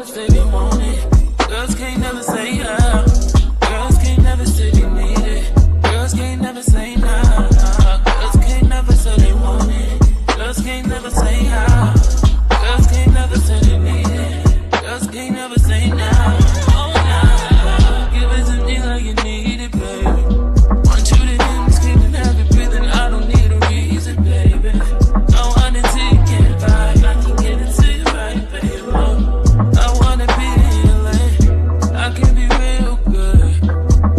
say they want it. Girls can't never say yeah. Girls can't never say they need it. Girls can't never say nah. Girls can't never say they want it. Girls can't never say yeah. Girls can't never say they need it. Girls can't never say nah. Oh nah. Give it to me like you need it, baby. Want you to hear me screaming, have it breathing. I don't need a reason, baby. I want it till you get right. I can get it to you right, baby. I wanna be healing. I can be real good.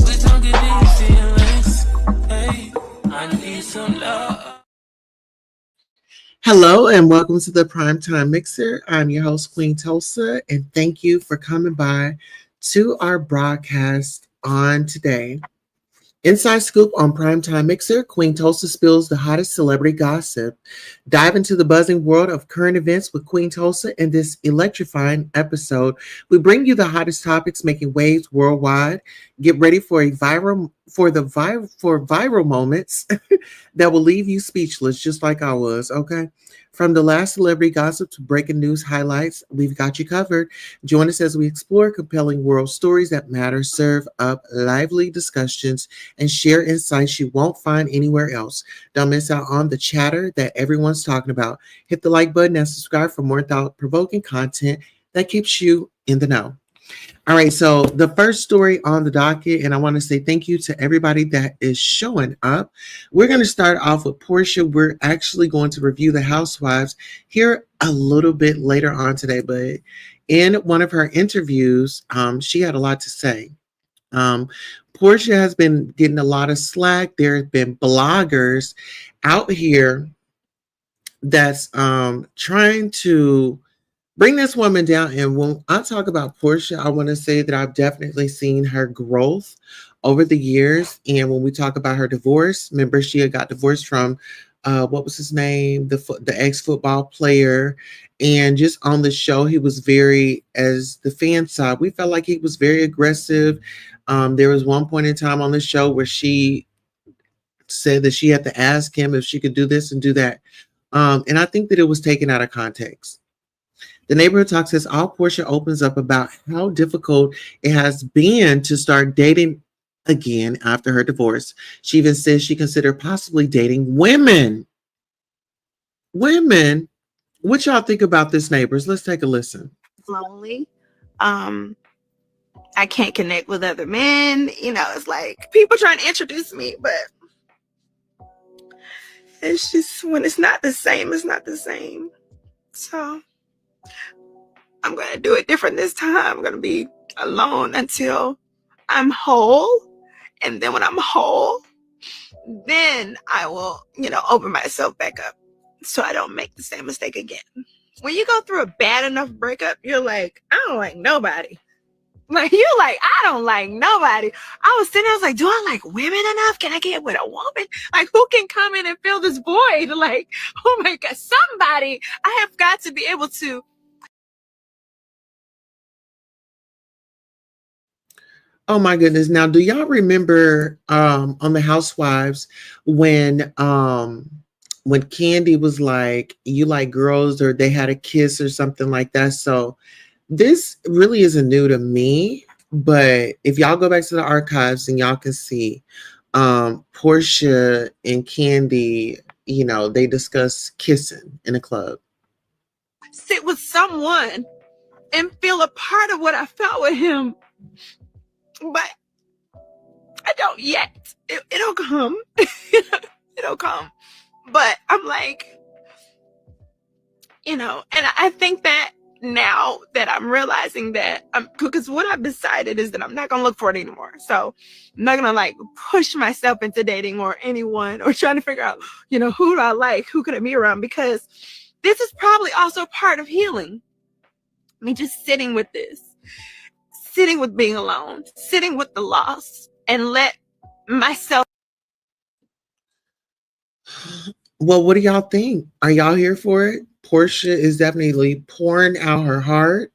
We don't get these feelings. Hey, I need some love. Hello and welcome to the Primetime Mixer. I'm your host, Queen Tulsa, and thank you for coming by to our broadcast on today. Inside Scoop on Primetime Mixer, Queen Tulsa spills the hottest celebrity gossip. Dive into the buzzing world of current events with Queen Tulsa in this electrifying episode. We bring you the hottest topics making waves worldwide. Get ready for viral moments that will leave you speechless, just like I was, okay? From the last celebrity gossip to breaking news highlights, we've got you covered. Join us as we explore compelling world stories that matter, serve up lively discussions, and share insights you won't find anywhere else. Don't miss out on the chatter that everyone's talking about. Hit the like button and subscribe for more thought-provoking content that keeps you in the know. All right, so the first story on the docket, and I want to say thank you to everybody that is showing up. We're going to start off with Portia. We're actually going to review the Housewives here a little bit later on today, but in one of her interviews, she had a lot to say. Portia has been getting a lot of slack. There have been bloggers out here that's trying to bring this woman down. And when I talk about Portia, I want to say that I've definitely seen her growth over the years. And when we talk about her divorce, remember she had got divorced from what was his name, the ex-football player. And just on the show, he was very, as the fan side, we felt like he was very aggressive. There was one point in time on the show where she said that she had to ask him if she could do this and do that. And I think that it was taken out of context. The Neighborhood Talk says all Portia opens up about how difficult it has been to start dating again after her divorce. She even says she considered possibly dating women. Women? What y'all think about this, neighbors? Let's take a listen. Lonely. I can't connect with other men. You know, it's like people trying to introduce me, but it's just when it's not the same, it's not the same. So I'm going to do it different this time. I'm going to be alone until I'm whole. And then when I'm whole, then I will, open myself back up so I don't make the same mistake again. When you go through a bad enough breakup, you're like, I don't like nobody. Like, you're like, I don't like nobody. I was sitting there, I was like, do I like women enough? Can I get with a woman? Like, who can come in and fill this void? Like, oh my God, somebody. I have got to be able to. Oh my goodness. Now, do y'all remember on the Housewives when Candy was like, you like girls, or they had a kiss or something like that? So this really isn't new to me, but if y'all go back to the archives and y'all can see Portia and Candy, they discuss kissing in a club. Sit with someone and feel a part of what I felt with him. But I don't yet. It'll come. It'll come. But I'm like, and I think that now that I'm realizing that because what I've decided is that I'm not going to look for it anymore. So I'm not going to push myself into dating or anyone or trying to figure out, who do I like? Who could I be around? Because this is probably also part of healing. Me just sitting with this. Sitting with being alone, sitting with the loss, and let myself. Well, what do y'all think? Are y'all here for it? Portia is definitely pouring out her heart.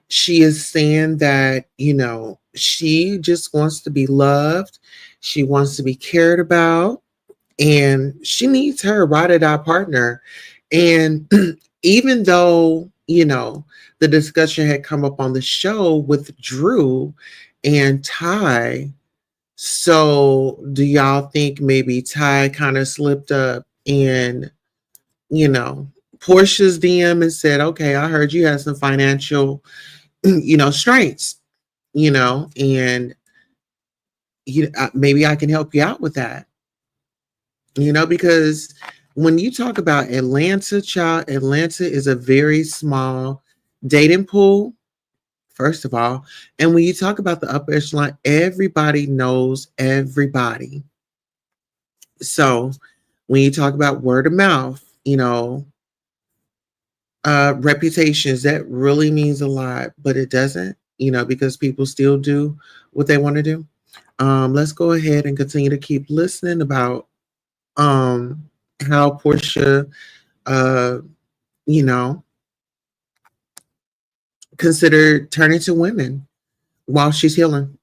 She is saying that, she just wants to be loved. She wants to be cared about. And she needs her ride or die partner. And even though you know, the discussion had come up on the show with Drew and Ty. So do y'all think maybe Ty kind of slipped up in, you know, Portia's DM and said, okay, I heard you had some financial, strengths, and maybe I can help you out with that, because when you talk about Atlanta, child, Atlanta is a very small dating pool, first of all. And when you talk about the upper echelon, everybody knows everybody. So when you talk about word of mouth, reputations, that really means a lot, but it doesn't, because people still do what they want to do. Let's go ahead and continue to keep listening about how Portia, uh, you know, considered turning to women while she's healing.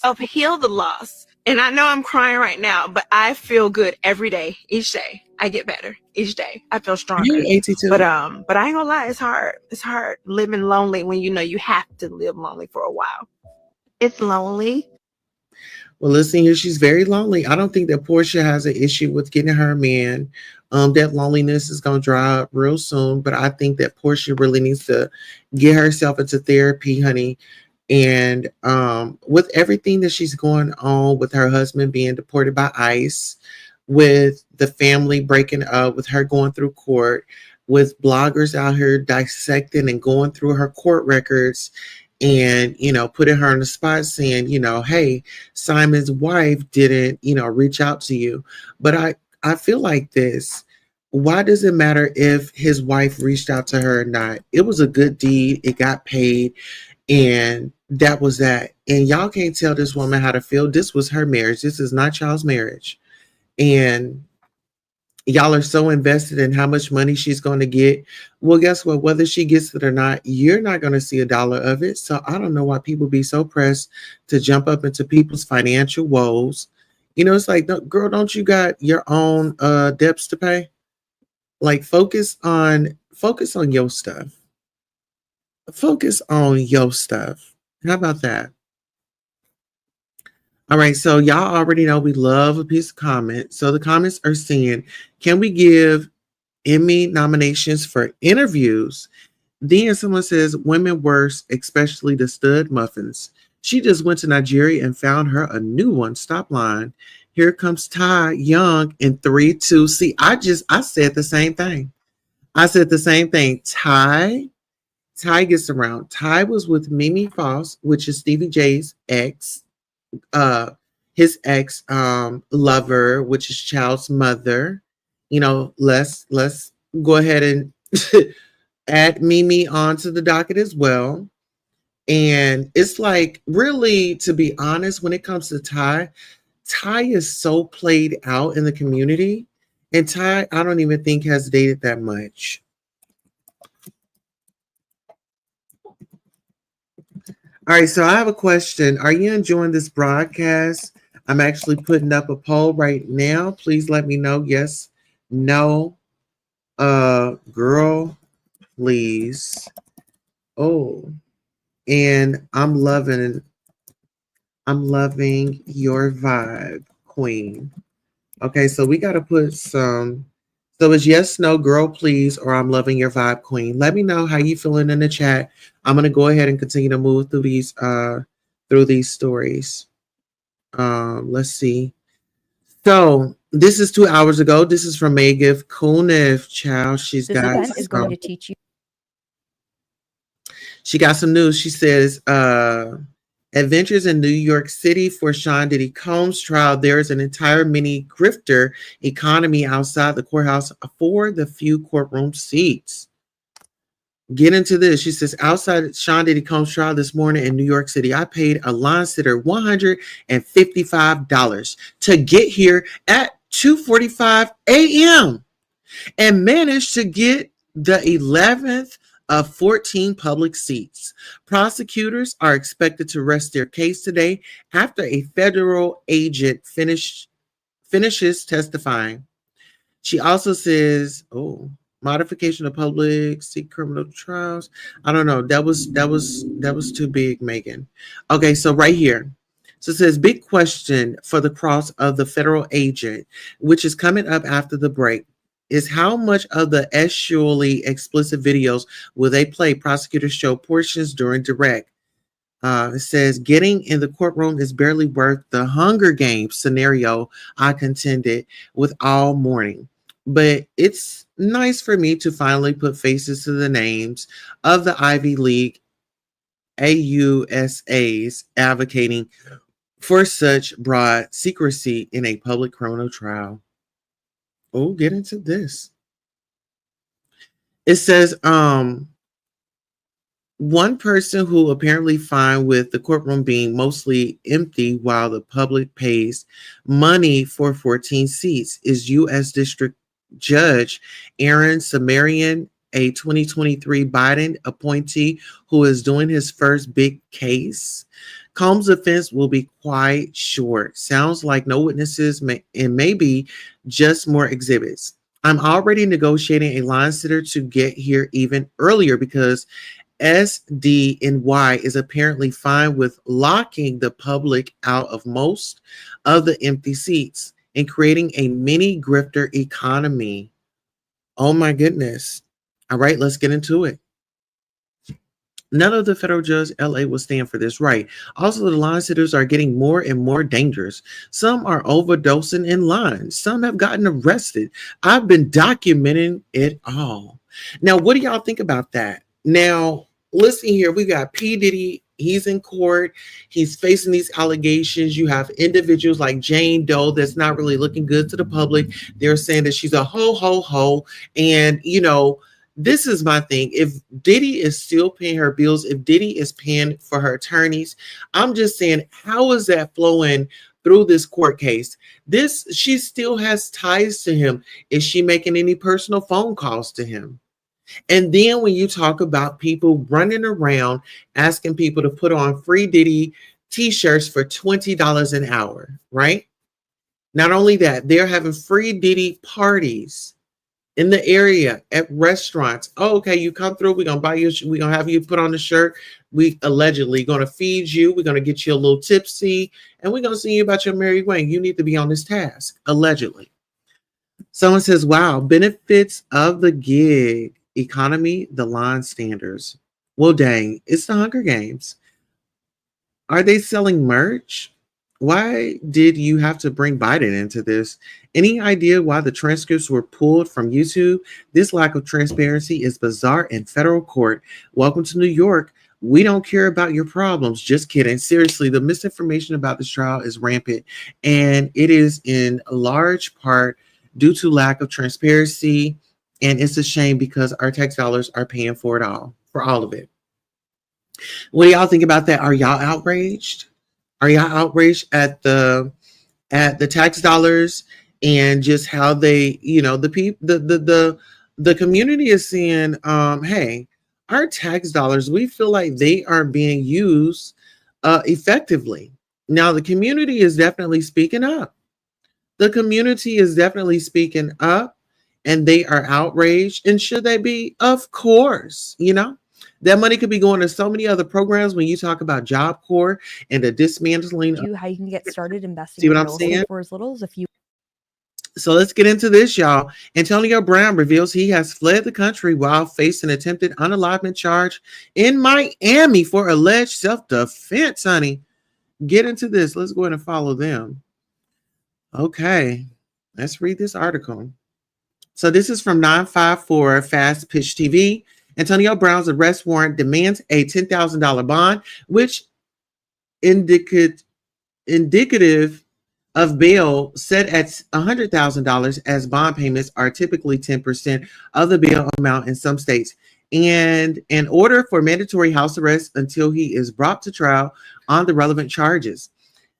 I've healed the loss. And I know I'm crying right now, but I feel good every day, each day. I get better each day. I feel stronger. Hey, AT2. But I ain't gonna lie, it's hard. It's hard living lonely when you know you have to live lonely for a while. It's lonely. Well, listen here, she's very lonely. I don't think that Portia has an issue with getting her a man. That loneliness is going to dry up real soon, but I think that Portia really needs to get herself into therapy, honey. And with everything that she's going on, with her husband being deported by ICE, with the family breaking up, with her going through court, with bloggers out here dissecting and going through her court records, and putting her on the spot saying, hey, Simon's wife didn't reach out to you. But I feel like this: why does it matter if his wife reached out to her or not? It was a good deed, it got paid, and that was that. And y'all can't tell this woman how to feel. This was her marriage. This is not y'all's marriage. And y'all are so invested in how much money she's going to get. Well, guess what? Whether she gets it or not, you're not going to see a dollar of it. So I don't know why people be so pressed to jump up into people's financial woes. It's like, girl, don't you got your own debts to pay? Like, focus on your stuff. Focus on your stuff. How about that? All right, so y'all already know we love a piece of comment. So the comments are saying, can we give Emmy nominations for interviews? Then someone says, women worse, especially the stud muffins. She just went to Nigeria and found her a new one. Stop lying. Here comes Ty Young in 3, 2. See, I said the same thing. I said the same thing. Ty gets around. Ty was with Mimi Foss, which is Stevie J's ex. His ex lover, which is Child's mother. Let's go ahead and add Mimi onto the docket as well. And it's like, really, to be honest, when it comes to Ty is so played out in the community. And Ty, I don't even think has dated that much. All right, so I have a question. Are you enjoying this broadcast? I'm actually putting up a poll right now. Please let me know. Yes, no. Girl, please. Oh, and I'm loving your vibe, queen. Okay, so we got to put some. So it's yes, no, girl, please, or I'm loving your vibe, queen. Let me know how you feeling in the chat. I'm gonna go ahead and continue to move through these stories. Let's see. So this is 2 hours ago. This is from Megiv Kunif. Child, this event is going to teach you. She got some news. She says, adventures in New York City for Sean Diddy Combs trial. There is an entire mini grifter economy outside the courthouse for the few courtroom seats. Get into this. She says, outside Sean Diddy Combs trial this morning in New York City, I paid a line sitter $155 to get here at 2:45 a.m. and managed to get the 11th of 14 public seats. Prosecutors are expected to rest their case today after a federal agent finishes testifying. She also says, Modification of public seek criminal trials. I don't know. That was too big, Megan. Okay, so right here. So it says big question for the cross of the federal agent, which is coming up after the break, is how much of the sexually explicit videos will they play? Prosecutors show portions during direct. It says getting in the courtroom is barely worth the Hunger Games scenario I contended with all morning. But it's nice for me to finally put faces to the names of the Ivy League AUSAs advocating for such broad secrecy in a public criminal trial. Oh, get into this. It says, one person who apparently fine with the courtroom being mostly empty while the public pays money for 14 seats is U.S. District Judge Aaron Samarian, a 2023 Biden appointee who is doing his first big case. Combs' offense will be quite short. Sounds like no witnesses and maybe just more exhibits. I'm already negotiating a line sitter to get here even earlier because SDNY is apparently fine with locking the public out of most of the empty seats and creating a mini grifter economy. Oh my goodness. All right, let's get into it. None of the federal judge LA will stand for this, right? Also, the line sitters are getting more and more dangerous. Some are overdosing in line. Some have gotten arrested. I've been documenting it all. Now, what do y'all think about that? Now, listen here. We got P. Diddy. He's in court. He's facing these allegations. You have individuals like Jane Doe that's not really looking good to the public. They're saying that she's a ho. And, this is my thing. If Diddy is still paying her bills, if Diddy is paying for her attorneys, I'm just saying, how is that flowing through this court case? She still has ties to him. Is she making any personal phone calls to him? And then when you talk about people running around asking people to put on free Diddy t-shirts for $20 an hour, right? Not only that, they're having free Diddy parties in the area at restaurants. Oh, okay, you come through, we're gonna buy you, we're gonna have you put on the shirt. We allegedly gonna feed you, we're gonna get you a little tipsy, and we're gonna see you about your merry way. You need to be on this task, allegedly. Someone says, wow, benefits of the gig economy, the line standards. Well, dang, it's the Hunger Games. Are they selling merch? Why did you have to bring Biden into this? Any idea why the transcripts were pulled from YouTube? This lack of transparency is bizarre in federal court. Welcome to New York. We don't care about your problems. Just kidding. Seriously, the misinformation about this trial is rampant, and it is in large part due to lack of transparency. And it's a shame because our tax dollars are paying for it all, for all of it. What do y'all think about that? Are y'all outraged? Are y'all outraged at the tax dollars and just how they, the community is saying, hey, our tax dollars, we feel like they are being used effectively. Now, the community is definitely speaking up. The community is definitely speaking up, and they are outraged. And should they be? Of course, that money could be going to so many other programs. When you talk about Job Corps and the dismantling, how you can get started investing see what in I'm real saying? estate for as little as a few. So let's get into this, y'all. Antonio Brown reveals he has fled the country while facing attempted unalivement charge in Miami for alleged self-defense, honey. Get into this. Let's go ahead and follow them. Okay, let's read this article. So this is from 954 Fast Pitch TV. Antonio Brown's arrest warrant demands a $10,000 bond, which indicative of bail set at $100,000, as bond payments are typically 10% of the bail amount in some states, and an order for mandatory house arrest until he is brought to trial on the relevant charges.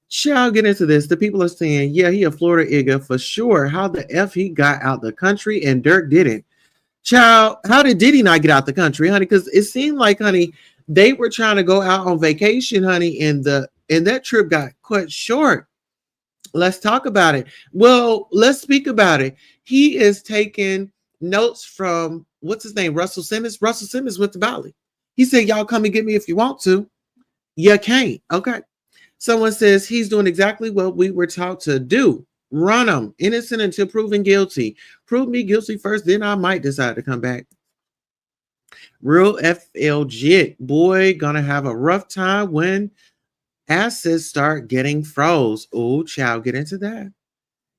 Shall get into this. The people are saying, yeah, he a Florida igga for sure. How the F he got out the country and Dirk didn't. Child, how did he not get out the country, honey? Because it seemed like, honey, they were trying to go out on vacation, honey, and that trip got cut short. Let's talk about it. Well, let's speak about it. He is taking notes from what's his name, Russell Simmons. Russell Simmons went to Bali. He said, "Y'all come and get me if you want to. You can't." Okay. Someone says he's doing exactly what we were taught to do. Run them, innocent until proven guilty. Prove me guilty first, then I might decide to come back. Real FL Jit, boy, gonna have a rough time when assets start getting froze. Oh, child, get into that.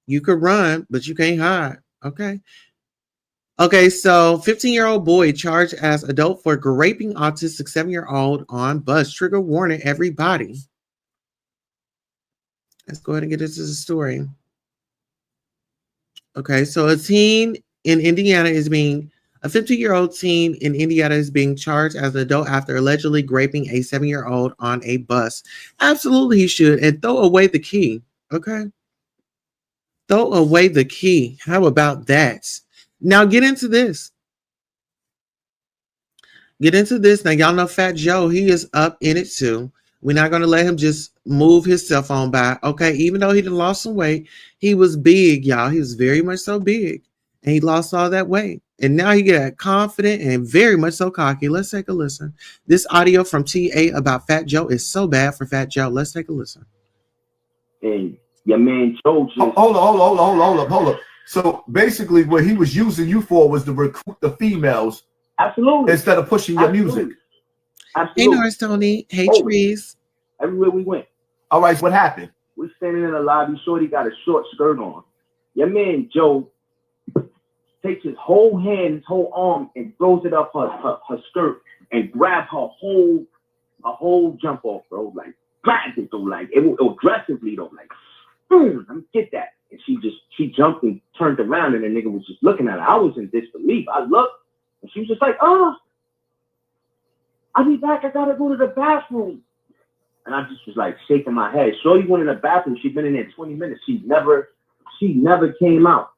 You could run, but you can't hide. Okay. Okay, so 15-year-old boy charged as adult for raping autistic 7-year-old on bus. Trigger warning, everybody. Let's go ahead and get into the story. Okay, so a 15-year-old teen in Indiana is being charged as an adult after allegedly raping a 7-year-old on a bus. Absolutely, he should. And throw away the key. Okay. Throw away the key. How about that? Now get into this. Now, y'all know Fat Joe. He is up in it too. We're not going to let him just move his cell phone by. Okay. Even though he done lost some weight, he was big, y'all. He was very much so big. And he lost all that weight. And now he got confident and very much so cocky. Let's take a listen. This audio from TA about Fat Joe is so bad for Fat Joe. Let's take a listen. And your man Joe just... Hold up. So basically what he was using you for was to recruit the females. Absolutely. Instead of pushing your music. Absolutely. Hey, Norris Tony. Hey, Trees. Everywhere we went. All right, what happened? We're standing in the lobby. Shorty got a short skirt on. Your man Joe takes his whole hand, his whole arm, and throws it up her skirt and grab her whole jump off, bro. Like, grabbed it though, like it aggressively though, like, let me get that. And she jumped and turned around, and the nigga was just looking at her. I was in disbelief. I looked, and she was just like, "Oh, I'll be back. I gotta go to the bathroom." And I just was like shaking my head. Shorty went in the bathroom. She'd been in there 20 minutes. She never came out.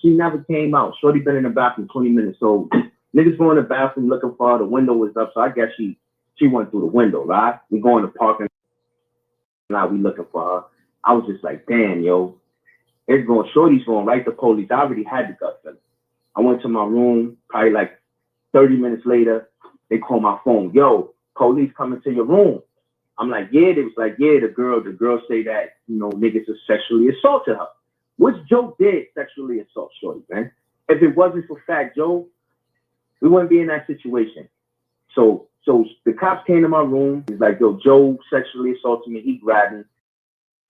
She never came out. Shorty been in the bathroom 20 minutes. So niggas go in the bathroom looking for her. The window was up. So I guess she went through the window, right? We go in the parking lot. We looking for her. I was just like, damn, yo. Shorty's going right to police. I already had the gut feeling. I went to my room. Probably like 30 minutes later, they call my phone. Yo, police coming to your room. I'm like, yeah. They was like, yeah, the girl say that, niggas have sexually assaulted her. Which Joe did sexually assault Shorty, man. If it wasn't for Fat Joe, we wouldn't be in that situation. So the cops came to my room. He's like, yo, Joe sexually assaulted me. He grabbed me.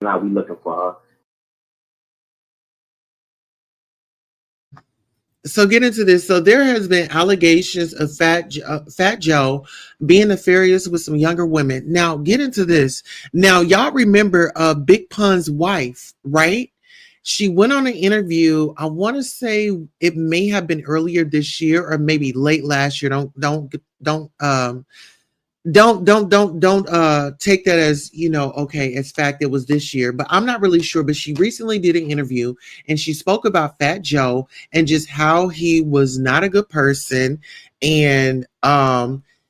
Now we looking for her. So get into this. So there has been allegations of Fat Joe being nefarious with some younger women. Now get into this. Now y'all remember Big Pun's wife, right? She went on an interview. I want to say it may have been earlier this year or maybe late last year. Don't take that as, okay, as fact it was this year, but I'm not really sure. But she recently did an interview and she spoke about Fat Joe and just how he was not a good person. And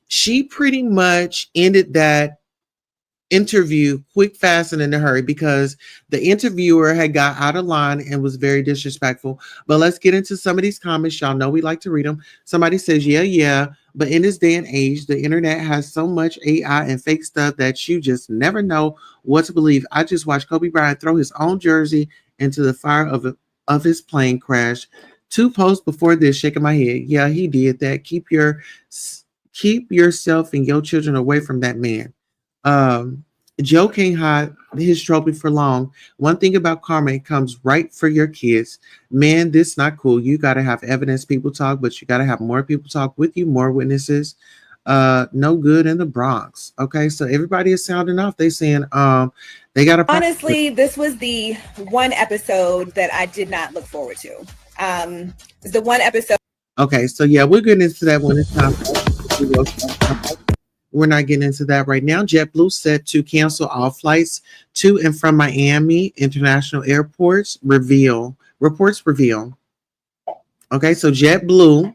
she pretty much ended that interview quick, fast, and in a hurry because the interviewer had got out of line and was very disrespectful. But let's get into some of these comments. Y'all know we like to read them. Somebody says, yeah. But in this day and age, the internet has so much AI and fake stuff that you just never know what to believe. I just watched Kobe Bryant throw his own jersey into the fire of his plane crash. 2 posts before this, shaking my head. Yeah, he did that. Keep yourself and your children away from that man. Joe can't hide his trophy for long. One thing about karma, it comes right for your kids. Man, this not cool. You got to have evidence. People talk, but you got to have more people talk with you, more witnesses. No good in the Bronx. Okay, so everybody is sounding off. They saying they got to. Honestly, this was the one episode that I did not look forward to. The one episode. Okay, so yeah, we're getting into that when it's time. We're not getting into that right now. JetBlue set to cancel all flights to and from Miami international airports. Reports reveal. Okay, so JetBlue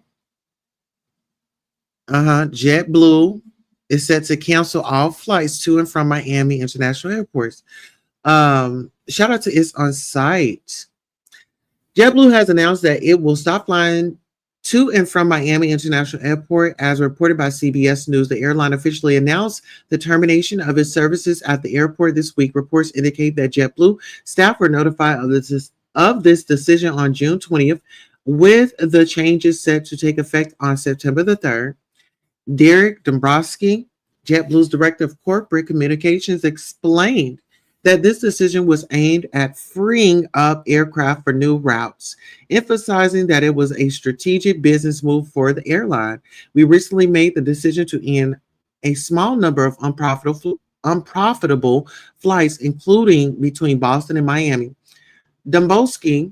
is set to cancel all flights to and from Miami international airports. Shout out to It's On Site. JetBlue has announced that it will stop flying to and from Miami International Airport. As reported by CBS News, the airline officially announced the termination of its services at the airport this week. Reports indicate that JetBlue staff were notified of this decision on June 20th, with the changes set to take effect on September the 3rd. Derek Dombrowski, JetBlue's director of corporate communications, explained that this decision was aimed at freeing up aircraft for new routes, emphasizing that it was a strategic business move for the airline. We recently made the decision to end a small number of unprofitable flights, including between Boston and Miami. Dombrowski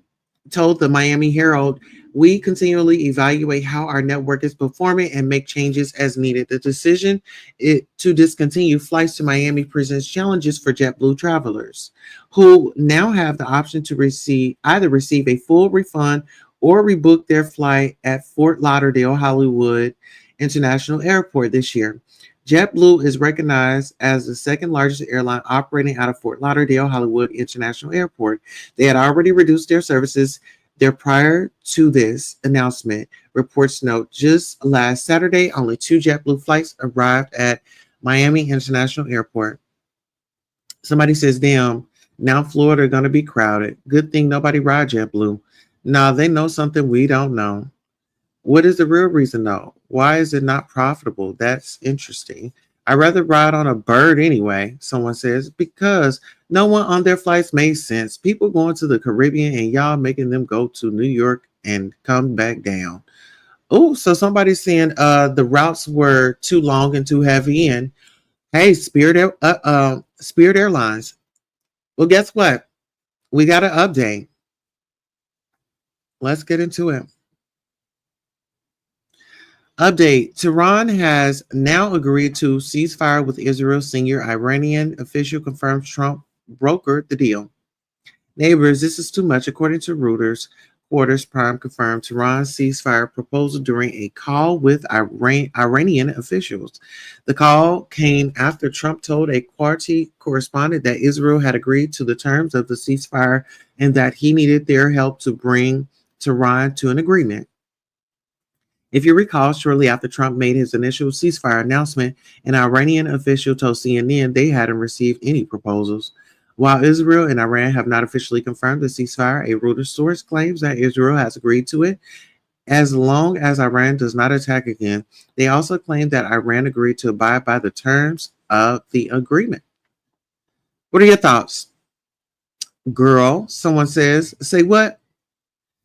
told the Miami Herald, "We continually evaluate how our network is performing and make changes as needed. The decision to discontinue flights to Miami presents challenges for JetBlue travelers, who now have the option to receive a full refund or rebook their flight at Fort Lauderdale Hollywood International Airport this year." JetBlue is recognized as the second largest airline operating out of Fort Lauderdale Hollywood International Airport. They had already reduced their services there prior to this announcement. Reports note just last Saturday, only 2 JetBlue flights arrived at Miami International Airport. Somebody says, damn, now Florida going to be crowded. Good thing nobody rides JetBlue. Now they know something we don't know. What is the real reason though? Why is it not profitable? That's interesting. I'd rather ride on a bird anyway, someone says, because no one on their flights made sense. People going to the Caribbean and y'all making them go to New York and come back down. Oh, so somebody's saying the routes were too long and too heavy. And hey, Spirit Airlines. Well, guess what? We got an update. Let's get into it. Update. Tehran has now agreed to ceasefire with Israel. Senior Iranian official confirms Trump brokered the deal. Neighbors, this is too much. According to Reuters, Quarters Prime confirmed Tehran's ceasefire proposal during a call with Iranian officials. The call came after Trump told a Quarty correspondent that Israel had agreed to the terms of the ceasefire and that he needed their help to bring Tehran to an agreement. If you recall, shortly after Trump made his initial ceasefire announcement, an Iranian official told CNN they hadn't received any proposals. While Israel and Iran have not officially confirmed the ceasefire, a Reuters source claims that Israel has agreed to it as long as Iran does not attack again. They also claim that Iran agreed to abide by the terms of the agreement. What are your thoughts? Girl, someone says, say what?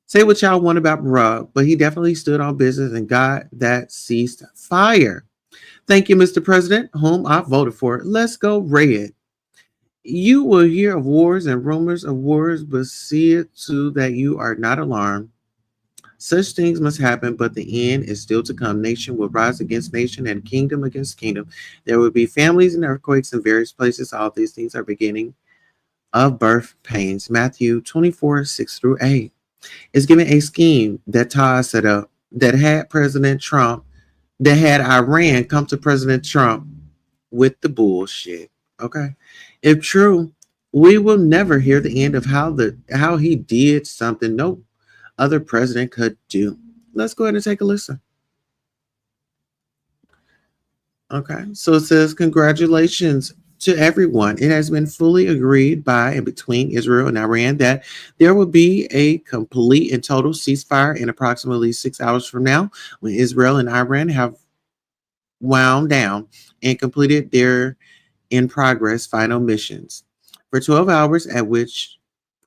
Say what y'all want about bruh, but he definitely stood on business and got that ceased fire. Thank you, Mr. President, whom I voted for. Let's go red. You will hear of wars and rumors of wars, but see it too that you are not alarmed. Such things must happen, but the end is still to come. Nation will rise against nation and kingdom against kingdom. There will be families and earthquakes in various places. All these things are beginning of birth pains. Matthew 24, 6 through 8. Is given a scheme that Todd set up that had Iran come to President Trump with the bullshit. Okay. If true, we will never hear the end of how he did something no other president could do. Let's go ahead and take a listen. Okay. So it says, congratulations to everyone. It has been fully agreed by and between Israel and Iran that there will be a complete and total ceasefire in approximately 6 hours from now, when Israel and Iran have wound down and completed their in progress final missions for 12 hours, at which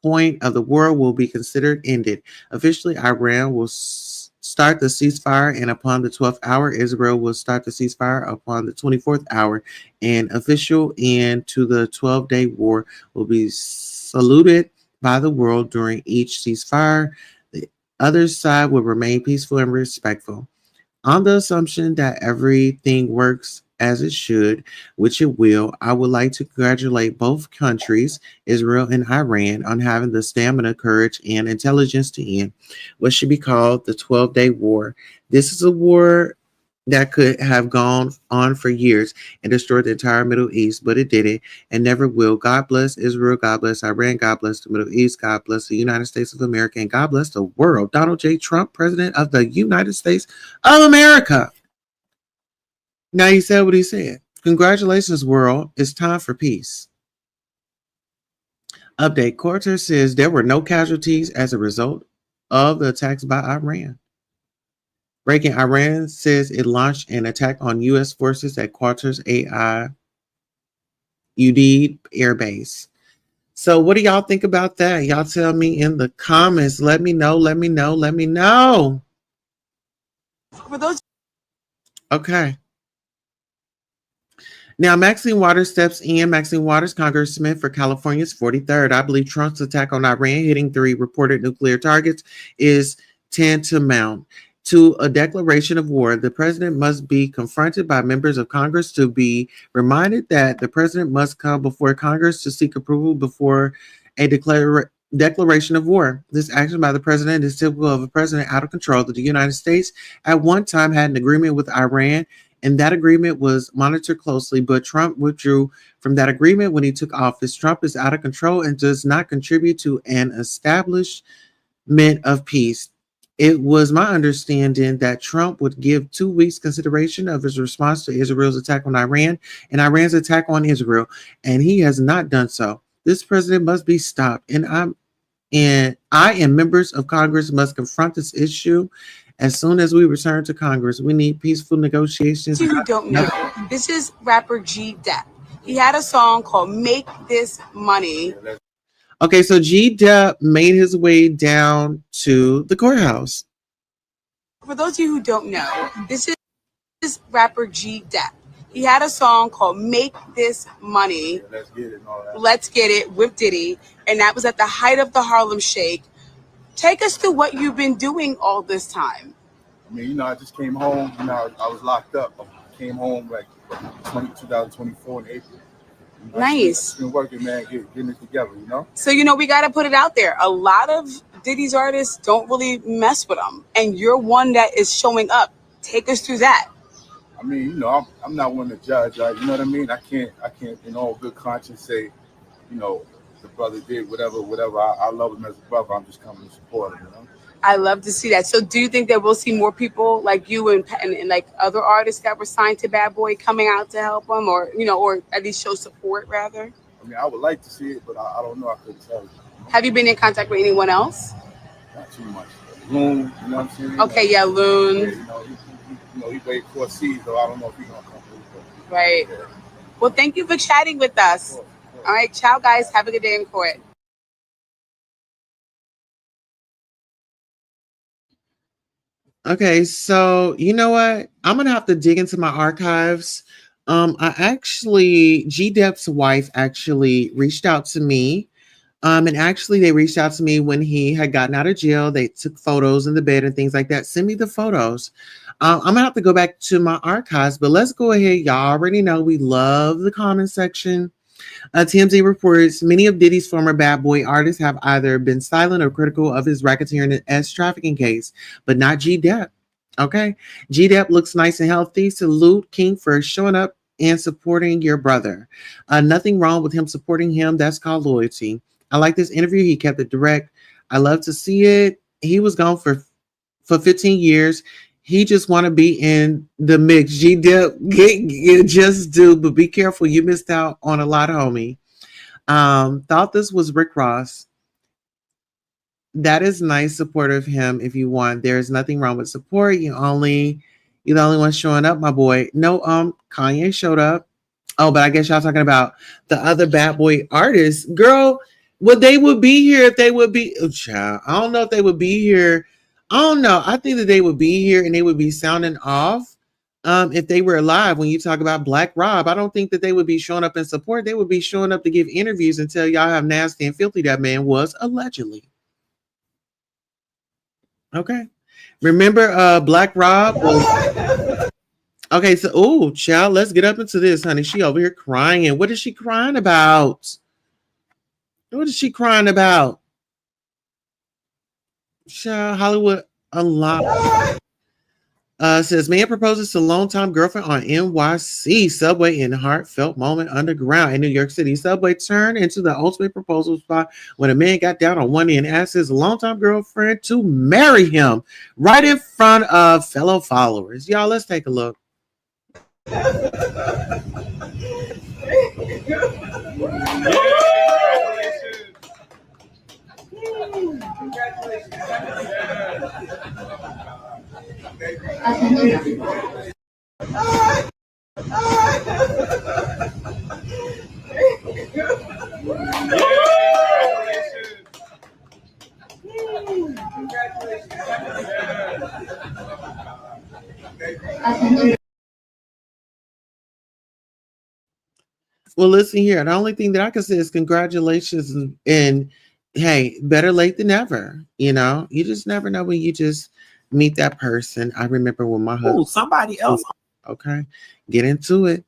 point of the war will be considered ended. Officially, Iran will start the ceasefire, and upon the 12th hour, Israel will start the ceasefire upon the 24th hour. An official end to the 12-day war will be saluted by the world during each ceasefire. The other side will remain peaceful and respectful. On the assumption that everything works as it should, which it will, I would like to congratulate both countries, Israel and Iran, on having the stamina, courage, and intelligence to end what should be called the 12-day war. This is a war that could have gone on for years and destroyed the entire Middle East, but it didn't and never will. God bless Israel. God bless Iran. God bless the Middle East. God bless the United States of America. And God bless the world. Donald J. Trump, President of the United States of America. Now he said what he said. Congratulations, world. It's time for peace. Update. Quarter says there were no casualties as a result of the attacks by Iran. Breaking. Iran says it launched an attack on U.S. forces at Quarter's AI Udeed Air Base. So what do y'all think about that? Y'all tell me in the comments. Let me know. Let me know. Let me know. For those. Okay. Now, Maxine Waters steps in. Maxine Waters, Congressman for California's 43rd. I believe Trump's attack on Iran, hitting 3 reported nuclear targets, is tantamount to a declaration of war. The president must be confronted by members of Congress to be reminded that the president must come before Congress to seek approval before a declaration of war. This action by the president is typical of a president out of control. The United States at one time had an agreement with Iran, and that agreement was monitored closely, but Trump withdrew from that agreement when he took office. Trump is out of control and does not contribute to an establishment of peace. It was my understanding that Trump would give 2 weeks consideration of his response to Israel's attack on Iran and Iran's attack on Israel, and he has not done so. This president must be stopped, and I and members of Congress must confront this issue as soon as we return to Congress. We need peaceful negotiations. You who don't know, this is rapper G Depp. He had a song called "Make This Money." Okay, so G Depp made his way down to the courthouse. For those of you who don't know, this is rapper G Depp. He had a song called "Make This Money." Let's get it and all that. Let's Get It with Diddy, and that was at the height of the Harlem Shake. Take us through what you've been doing all this time. I mean, I just came home. I was locked up. I came home like 2024 in April. Nice. I've been working, man, getting it together, So, we got to put it out there. A lot of Diddy's artists don't really mess with him, and you're one that is showing up. Take us through that. I mean, I'm not one to judge, right? You know what I mean? I can't, in all good conscience say, the brother did whatever. I love him as a brother. I'm just coming to support him, I love to see that. So do you think that we'll see more people like you and like other artists that were signed to Bad Boy coming out to help him, or or at least show support rather? I mean, I would like to see it, but I don't know. I couldn't tell you. Have you been in contact with anyone else? Not too much. Loon, you know what I'm saying? Okay, yeah, Loon. Yeah, he played 4 seasons, so I don't know if he's gonna come through. Right. Yeah. Well, thank you for chatting with us. Of course. All right, ciao, guys. Have a good day in court. Okay, so you know what? I'm gonna have to dig into my archives. G Depp's wife actually reached out to me. And actually they reached out to me when he had gotten out of jail. They took photos in the bed and things like that. Send me the photos. I'm gonna have to go back to my archives, but let's go ahead. Y'all already know we love the comment section. TMZ reports many of Diddy's former Bad Boy artists have either been silent or critical of his racketeering and S trafficking case, but not G Depp. Okay. G Depp looks nice and healthy. Salute King for showing up and supporting your brother. Nothing wrong with him supporting him. That's called loyalty. I like this interview. He kept it direct. I love to see it. He was gone for 15 years. He just want to be in the mix. G Dip, just do, but be careful. You missed out on a lot, homie. Thought this was Rick Ross. That is nice, support of him if you want. There's nothing wrong with support. You're the only one showing up, my boy. No, Kanye showed up. Oh, but I guess y'all talking about the other Bad Boy artists. Girl, well, they would be here if they would be. Oh, child. I don't know if they would be here. I don't know. I think that they would be here and they would be sounding off if they were alive. When you talk about Black Rob, I don't think that they would be showing up in support. They would be showing up to give interviews and tell y'all how nasty and filthy that man was, allegedly. Okay. Remember Black Rob was... Okay, so, child, let's get up into this, honey. She over here crying. And what is she crying about? What is she crying about? Child, Hollywood, a lot. Says man proposes to longtime girlfriend on NYC subway in heartfelt moment underground in New York City. Subway turned into the ultimate proposal spot when a man got down on one knee and asked his longtime girlfriend to marry him right in front of fellow followers. Y'all, let's take a look. Well, listen here. The only thing that I can say is congratulations, and hey, better late than never. You know, you just never know when you just meet that person. I remember when my husband. Oh, somebody else. Okay, get into it.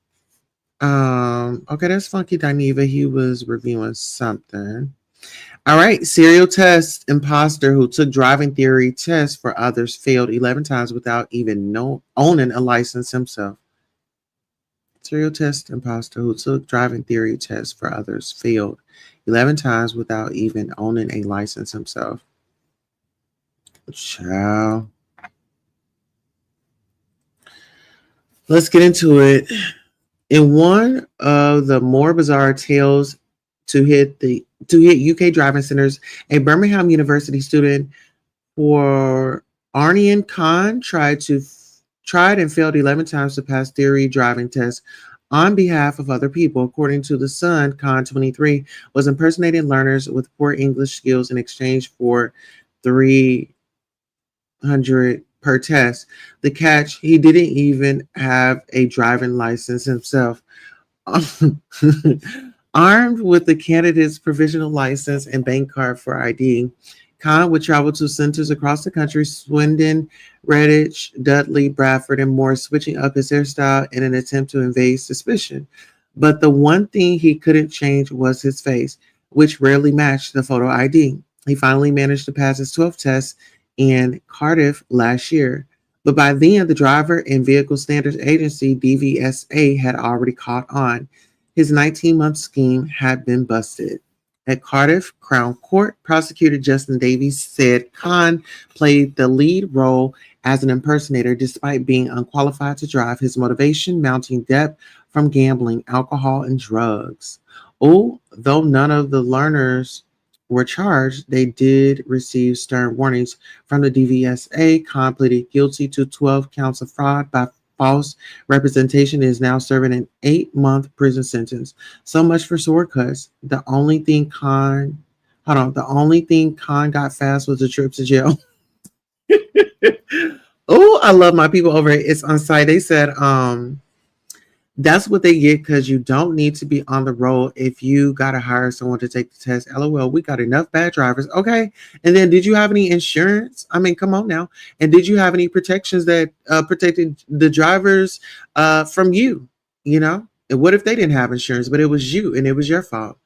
Okay, that's Funky Dineva. He was reviewing something. All right, serial test imposter who took driving theory tests for others failed 11 times without even owning a license himself. Serial test imposter who took driving theory tests for others failed 11 times without even owning a license himself. Ciao. Let's get into it. In one of the more bizarre tales to hit UK driving centers, a Birmingham University student for Arnian Khan tried and failed 11 times to pass theory driving tests on behalf of other people. According to The Sun, Khan, 23, was impersonating learners with poor English skills in exchange for $300 per test. The catch, he didn't even have a driving license himself. Armed with the candidate's provisional license and bank card for ID, Khan would travel to centers across the country, Swindon, Redditch, Dudley, Bradford, and more, switching up his hairstyle in an attempt to evade suspicion. But the one thing he couldn't change was his face, which rarely matched the photo ID. He finally managed to pass his 12th test in Cardiff last year. But by then, the Driver and Vehicle Standards Agency, DVSA, had already caught on. His 19-month scheme had been busted. At Cardiff Crown Court, prosecutor Justin Davies said Khan played the lead role as an impersonator despite being unqualified to drive, his motivation mounting debt from gambling, alcohol, and drugs. Though none of the learners were charged, they did receive stern warnings from the DVSA. Khan pleaded guilty to 12 counts of fraud by false representation, is now serving an 8-month prison sentence. So much for shortcuts. The only thing Khan got fast was a trip to jail. Oh, I love my people over here. It's on site. They said, that's what they get because you don't need to be on the road if you got to hire someone to take the test. LOL, we got enough bad drivers. Okay. And then did you have any insurance? I mean, come on now. And did you have any protections that protected the drivers from you? You know, and what if they didn't have insurance, but it was you and it was your fault?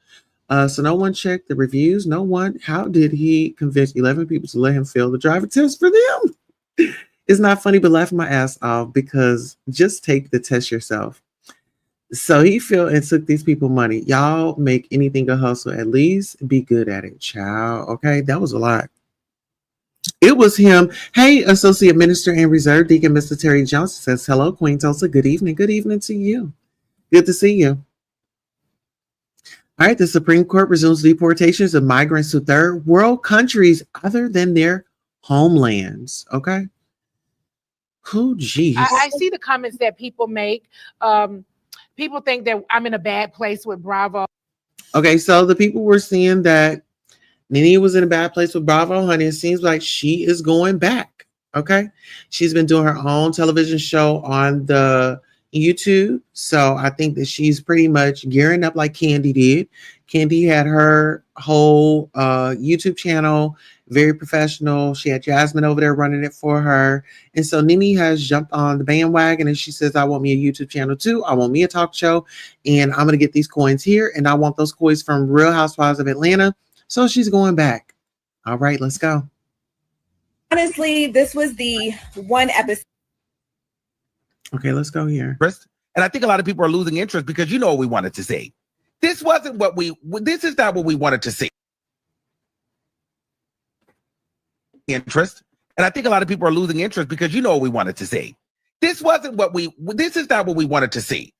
So no one checked the reviews. No one. How did he convince 11 people to let him fail the driver test for them? It's not funny, but laughing my ass off because just take the test yourself. So he failed and took these people money. Y'all make anything a hustle, at least be good at it, child. Okay, that was a lot. It was him. Hey, Associate Minister and Reserve Deacon Mr. Terry Johnson says, hello, Queen Tulsa. Good evening. Good evening to you. Good to see you. All right, the Supreme Court resumes deportations of migrants to third world countries other than their homelands. Okay. Oh, geez. I see the comments that people make. People think that I'm in a bad place with Bravo. Okay, so the people were saying that Nene was in a bad place with Bravo, honey. It seems like she is going back. Okay, she's been doing her own television show on the YouTube, so I think that she's pretty much gearing up like Candy did. Candy had her whole YouTube channel, very professional. She had Jasmine over there running it for her. And so Nene has jumped on the bandwagon and she says, I want me a YouTube channel too. I want me a talk show and I'm going to get these coins here. And I want those coins from Real Housewives of Atlanta. So she's going back. All right, let's go. Honestly, this was the one episode Okay, let's go here. And I think a lot of people are losing interest because you know what we wanted to see. This is not what we wanted to see. Interest. And I think a lot of people are losing interest because you know what we wanted to see. This is not what we wanted to see.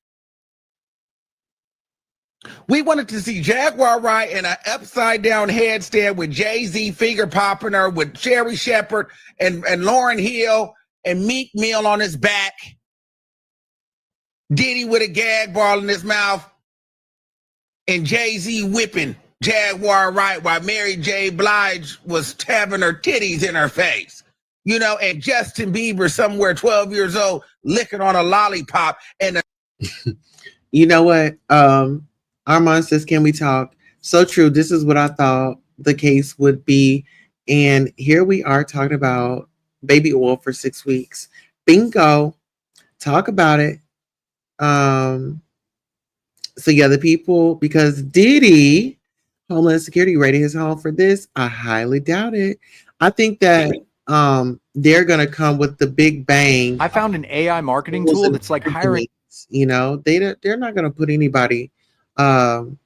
We wanted to see Jaguar Ride in an upside down headstand with Jay-Z finger popping her, with Sherry Shepherd and Lauryn Hill and Meek Mill on his back. Diddy with a gag ball in his mouth. And Jay-Z whipping Jaguar Ride while Mary J. Blige was having her titties in her face. You know, and Justin Bieber somewhere 12 years old licking on a lollipop. And you know what? Armand says, can we talk? So true. This is what I thought the case would be. And here we are talking about baby oil for 6 weeks. Bingo. Talk about it. So yeah, the people, because Diddy, Homeland Security raided his home for this. I highly doubt it. I think that they're gonna come with the big bang. I found an AI marketing tool that's like hiring. You know, they're not gonna put anybody. They're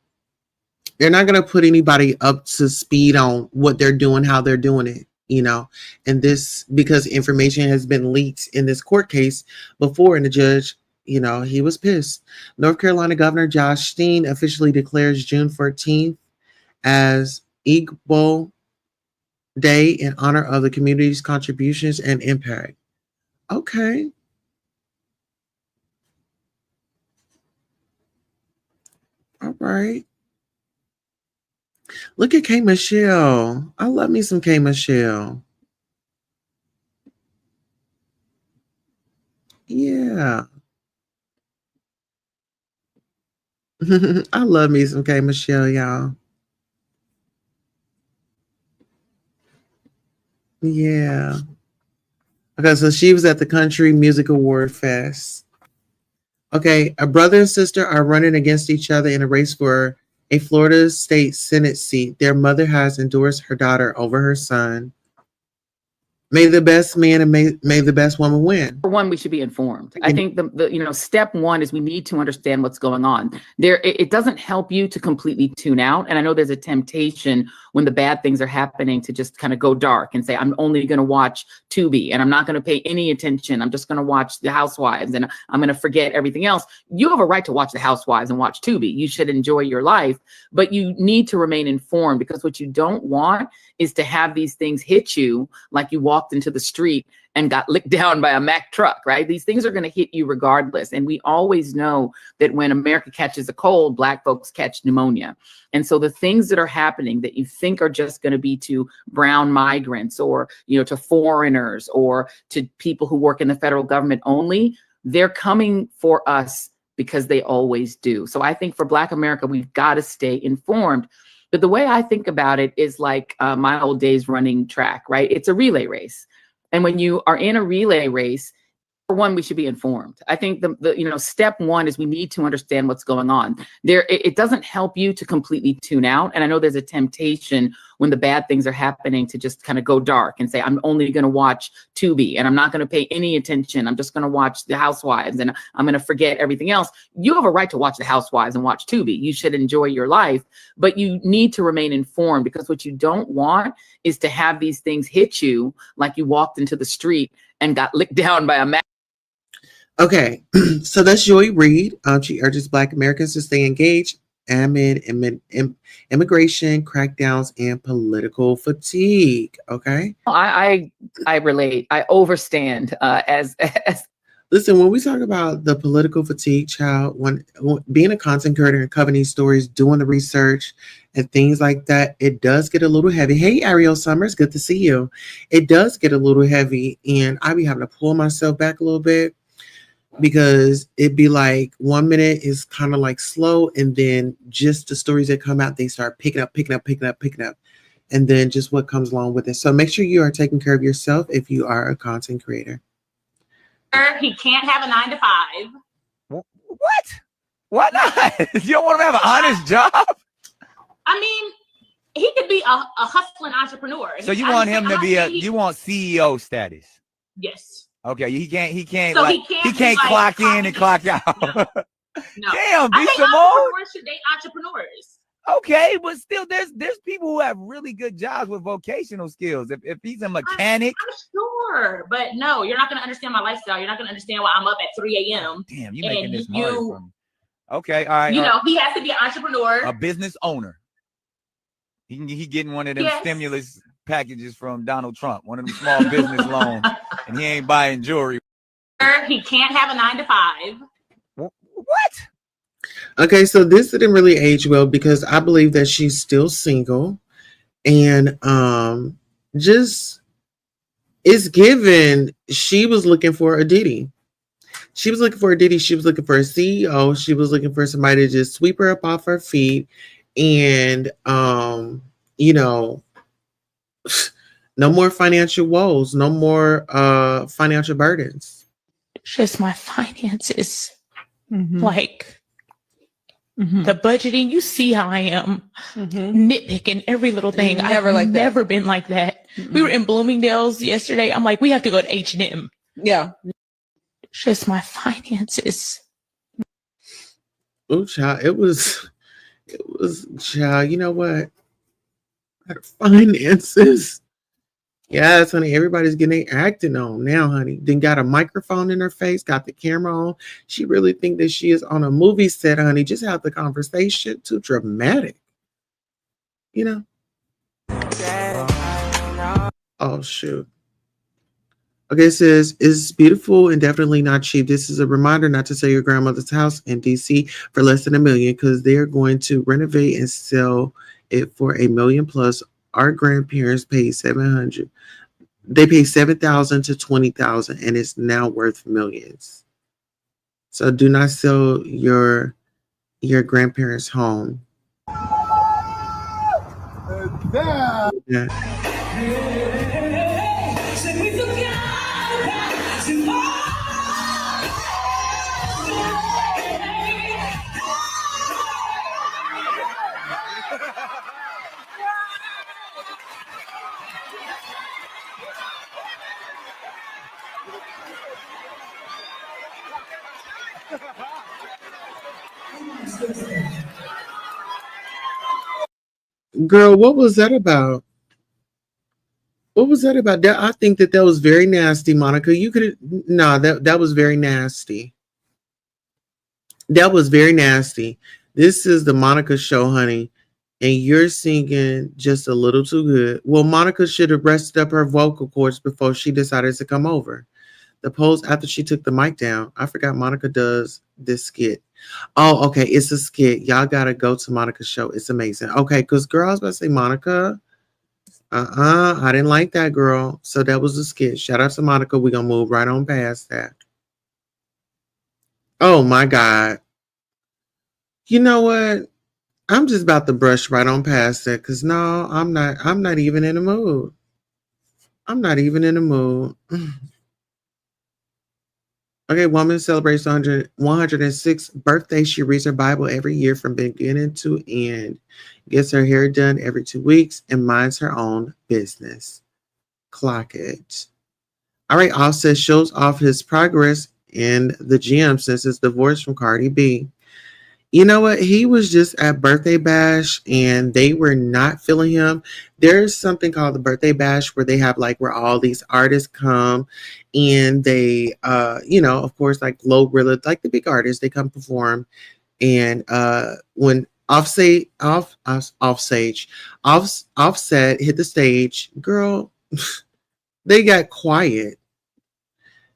not gonna put anybody up to speed on what they're doing, how they're doing it. You know, and this because information has been leaked in this court case before, and the judge, you know, he was pissed. North Carolina Governor Josh Steen officially declares June 14th as Igbo Day in honor of the community's contributions and impact. Okay. All right. Look at K. Michelle. I love me some K. Michelle. Yeah. I love me some K. Michelle, y'all. Yeah. Okay, so she was at the Country Music Award Fest. Okay, a brother and sister are running against each other in a race for a Florida State Senate seat. Their mother has endorsed her daughter over her son. May the best man and may the best woman win. For one, we should be informed. I think the step one is we need to understand what's going on. It doesn't help you to completely tune out. And I know there's a temptation when the bad things are happening to just kind of go dark and say, I'm only going to watch Tubi and I'm not going to pay any attention. I'm just going to watch The Housewives and I'm going to forget everything else. You have a right to watch The Housewives and watch Tubi. You should enjoy your life, but you need to remain informed, because what you don't want is to have these things hit you like you walked into the street and got licked down by a Mack truck, right? These things are going to hit you regardless. And we always know that when America catches a cold, Black folks catch pneumonia. And so the things that are happening that you think are just going to be to brown migrants or, to foreigners or to people who work in the federal government only, they're coming for us because they always do. So I think for Black America, we've got to stay informed. But the way I think about it is like my old days running track, right? It's a relay race. And when you are in a relay race, for one, we should be informed. I think the step one is we need to understand what's going on. It doesn't help you to completely tune out. And I know there's a temptation when the bad things are happening to just kind of go dark and say, I'm only going to watch Tubi and I'm not going to pay any attention. I'm just going to watch The Housewives and I'm going to forget everything else. You have a right to watch The Housewives and watch Tubi. You should enjoy your life, but you need to remain informed, because what you don't want is to have these things hit you like you walked into the street and got licked down by a Mack. Okay, so that's Joy Reid. She urges Black Americans to stay engaged amid immigration crackdowns and political fatigue. Okay, I relate. I overstand as. Listen, when we talk about the political fatigue, child, when being a content creator and covering these stories, doing the research and things like that, it does get a little heavy. Hey, Ariel Summers, good to see you. It does get a little heavy, and I be having to pull myself back a little bit, because it'd be like 1 minute is kind of like slow, and then just the stories that come out, they start picking up, and then just what comes along with it. So make sure you are taking care of yourself if you are a content creator. He can't have a 9 to 5. What? Why not? You don't want him to have an honest job? I mean, he could be a hustling entrepreneur. So you want him to be you want CEO status? Yes. Okay, he can't So like he can't be, clock like, in and clock out. No. Damn, I B. think Simone. entrepreneurs should date entrepreneurs. Okay, but still, there's people who have really good jobs with vocational skills. If he's a mechanic, I'm sure, but no, you're not gonna understand my lifestyle. You're not gonna understand why I'm up at 3 a.m. Damn, you making this harder for me. Okay, all right. You know, he has to be an entrepreneur, a business owner. He getting one of them stimulus packages from Donald Trump, one of them small business loans, and he ain't buying jewelry. He can't have a 9 to 5. What? Okay, so this didn't really age well because I believe that she's still single, and just it's given she was looking for a Diddy. She was looking for a Diddy. She was looking for a CEO. She was looking for somebody to just sweep her up off her feet, and you know, no more financial woes, no more financial burdens. Just my finances, like. The budgeting, you see how I am nitpicking every little thing. I've never been like that. We were in Bloomingdale's yesterday. I'm like, we have to go to H&M. Yeah. Just my finances. Oh, child, it was, child, you know what? Finances. Yes, honey, everybody's getting their acting on now, honey. Then got a microphone in her face, got the camera on. She really think that she is on a movie set, honey. Just have the conversation. Too dramatic. You know? Oh, shoot. Okay, it says, it's beautiful and definitely not cheap. This is a reminder not to sell your grandmother's house in D.C. for less than $1 million because they're going to renovate and sell it for $1 million plus. Our grandparents paid $700. They paid $7,000 to $20,000, and it's now worth millions. So do not sell your grandparents' home. Yeah. Girl, what was that about? What was that about? That I think that was very nasty, Monica. You could that was very nasty. That was very nasty. This is the Monica show, honey, and you're singing just a little too good. Well, Monica should have rested up her vocal cords before she decided to come over. The pose after she took the mic down. I forgot Monica does this skit. Oh, okay. It's a skit. Y'all gotta go to Monica's show. It's amazing. Okay, because girl, I was about to say Monica. I didn't like that, girl. So that was a skit. Shout out to Monica. We're gonna move right on past that. Oh my God. You know what? I'm just about to brush right on past that because no, I'm not even in the mood. I'm not even in the mood. Okay, woman celebrates 106th birthday. She reads her Bible every year from beginning to end, gets her hair done every 2 weeks, and minds her own business. Clock it. All right, Offset shows off his progress in the gym since his divorce from Cardi B. You know what? He was just at Birthday Bash and they were not feeling him. There's something called the Birthday Bash where they have like where all these artists come and they of course like Glorilla, like the big artists, they come perform. And when Offset hit the stage, girl, they got quiet.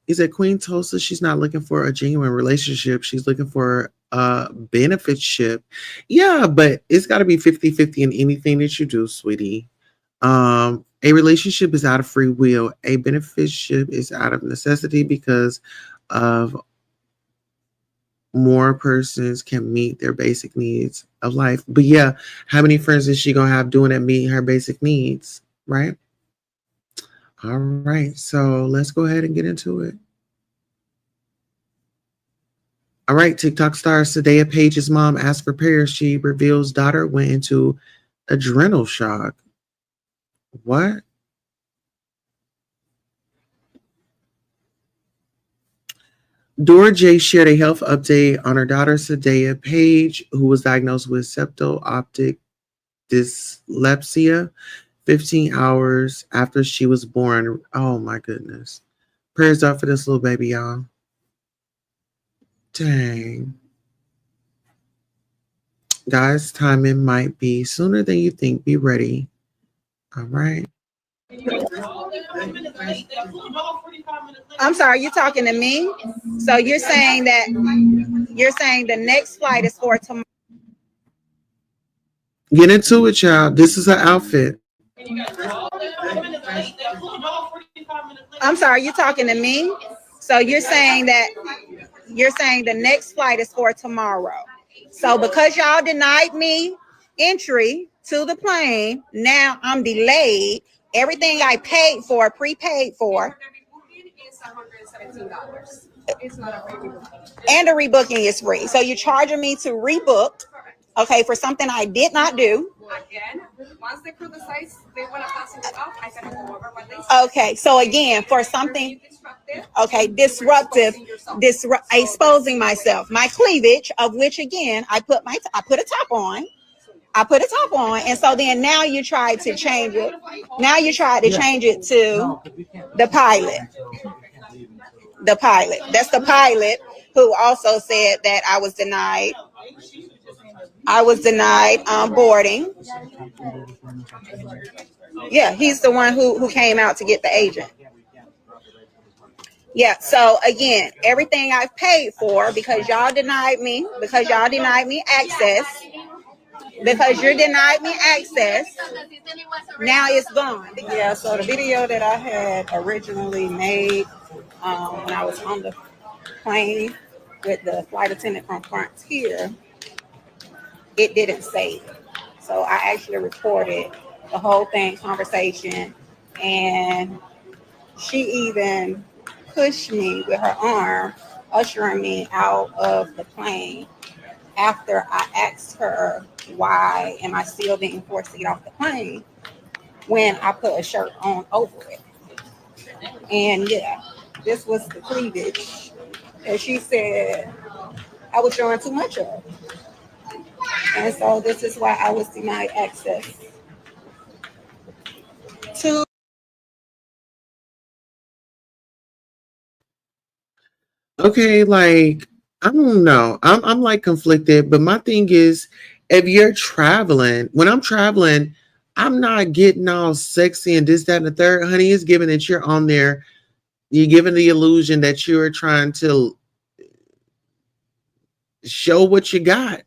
He said Queen Tulsa, she's not looking for a genuine relationship. She's looking for a benefitship. Yeah, but it's got to be 50-50 in anything that you do, sweetie. A relationship is out of free will. A benefitship is out of necessity because of more persons can meet their basic needs of life. But yeah, how many friends is she going to have doing that meeting her basic needs, right? All right, so let's go ahead and get into it. All right, TikTok star Sadea Page's mom asked for prayers. She reveals daughter went into adrenal shock. What? Dora J shared a health update on her daughter Sadea Page, who was diagnosed with septo-optic dyslexia 15 hours after she was born. Oh my goodness. Prayers up for this little baby, y'all. Dang. Guys, timing might be sooner than you think. Be ready. All right. I'm sorry, you're talking to me. So you're saying the next flight is for tomorrow. Get into it, child. This is her outfit. I'm sorry, you're talking to me. So you're saying the next flight is for tomorrow. So because y'all denied me entry to the plane, now I'm delayed. Everything I paid for, prepaid for. And the rebooking is free. So you're charging me to rebook, okay, for something I did not do. Again, once they prove the size, they want to pass it off. I can go over what they say. Okay, so again, for something, okay, disruptive, exposing myself, my cleavage, of which again I put a top on. And so then now you try to change it. Now you try to change it to the pilot. The pilot. That's the pilot who also said that I was denied. Boarding. Yeah, he's the one who came out to get the agent. Yeah, so again, everything I've paid for because y'all denied me access, because you denied me access, now it's gone. Yeah, so the video that I had originally made when I was on the plane with the flight attendant from Frontier, it didn't save. So I actually recorded the whole conversation, and she even pushed me with her arm, ushering me out of the plane after I asked her, why am I still being forced to get off the plane when I put a shirt on over it? And yeah, this was the cleavage. And she said I was showing too much of. And so this is why I was denied access to. Okay, like I don't know. I'm like conflicted, but my thing is, if you're traveling, when I'm traveling, I'm not getting all sexy and this, that, and the third. Honey, it's given that you're on there. You're giving the illusion that you're trying to show what you got,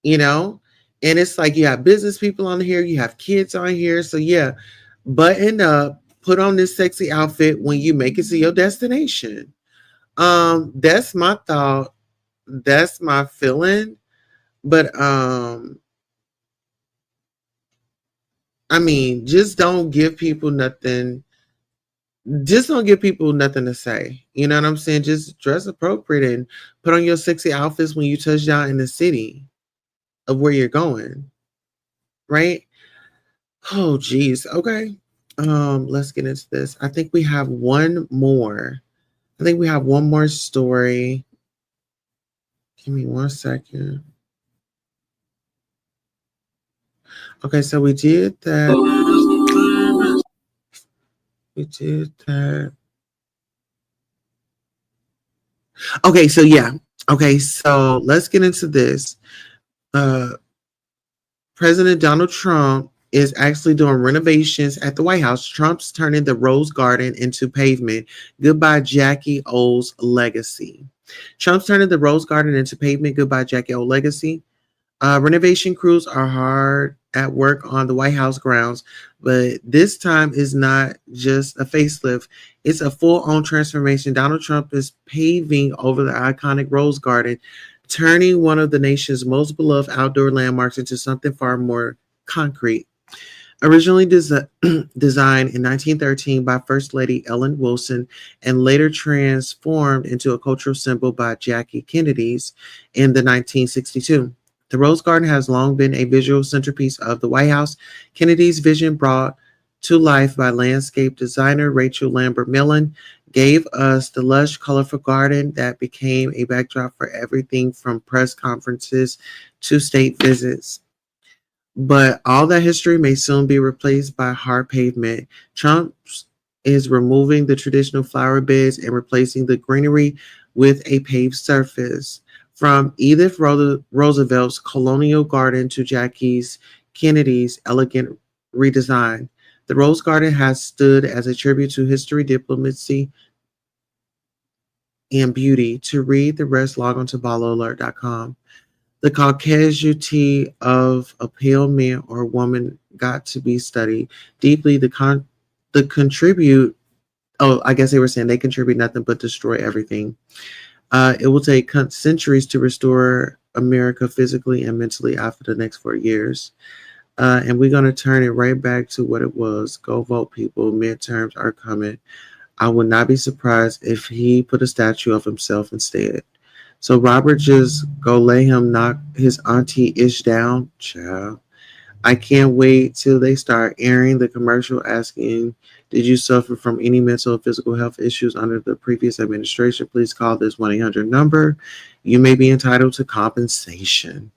you know? And it's like you have business people on here, you have kids on here. So yeah, button up, put on this sexy outfit when you make it to your destination. That's my thought. That's my feeling. But I mean, just don't give people nothing. Just don't give people nothing to say. You know what I'm saying? Just dress appropriate and put on your sexy outfits when you touch down in the city of where you're going. Right? Oh geez. Okay. Let's get into this. I think we have one more. I think we have one more story. Give me 1 second. Okay, so we did that. We did that. Okay, so yeah. Okay, so let's get into this. President Donald Trump is actually doing renovations at the White House. Trump's turning the Rose Garden into pavement. Goodbye, Jackie O's legacy. Trump's turning the Rose Garden into pavement. Goodbye, Jackie O legacy. Renovation crews are hard at work on the White House grounds, but this time is not just a facelift. It's a full-on transformation. Donald Trump is paving over the iconic Rose Garden, turning one of the nation's most beloved outdoor landmarks into something far more concrete. Originally designed in 1913 by First Lady Ellen Wilson and later transformed into a cultural symbol by Jackie Kennedy's in the 1962. The Rose Garden has long been a visual centerpiece of the White House. Kennedy's vision brought to life by landscape designer Rachel Lambert Millen gave us the lush, colorful garden that became a backdrop for everything from press conferences to state visits. But all that history may soon be replaced by hard pavement. Trump is removing the traditional flower beds and replacing the greenery with a paved surface. From Edith Roosevelt's colonial garden to Jackie Kennedy's elegant redesign, the Rose Garden has stood as a tribute to history, diplomacy, and beauty. To read the rest, log on to balloalert.com. The causality of a pale man or woman got to be studied deeply. The contribute. Oh, I guess they were saying they contribute nothing but destroy everything. It will take centuries to restore America physically and mentally after the next 4 years. And we're going to turn it right back to what it was. Go vote, people. Midterms are coming. I would not be surprised if he put a statue of himself instead. So Robert just go lay him knock his auntie Ish down. Child. I can't wait till they start airing the commercial asking, did you suffer from any mental or physical health issues under the previous administration? Please call this 1-800 number. You may be entitled to compensation.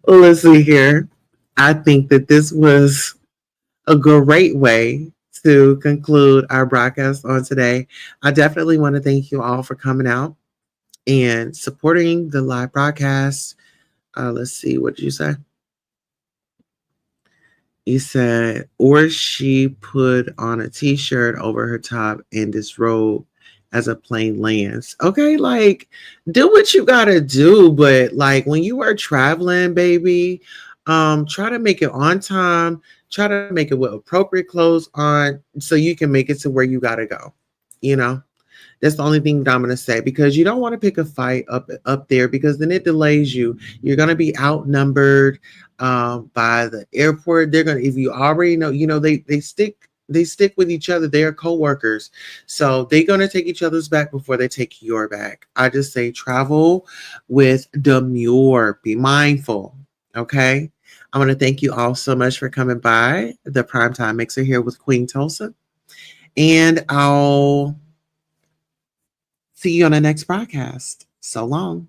Let's see here. I think that this was a great way to conclude our broadcast on today. I definitely want to thank you all for coming out and supporting the live broadcast. Let's see, what did you say? You said, or she put on a t-shirt over her top and disrobe as a plane lands. Okay, like, do what you gotta do, but like when you are traveling, baby, try to make it on time. Try to make it with appropriate clothes on so you can make it to where you gotta go. You know? That's the only thing that I'm going to say, because you don't want to pick a fight up there, because then it delays you. You're going to be outnumbered by the airport. They're going to, if you already know, they stick with each other. They are co-workers. So they're going to take each other's back before they take your back. I just say travel with demure. Be mindful. Okay. I want to thank you all so much for coming by the Primetime Mixer here with Queen Tulsa. And I'll see you on the next broadcast. So long.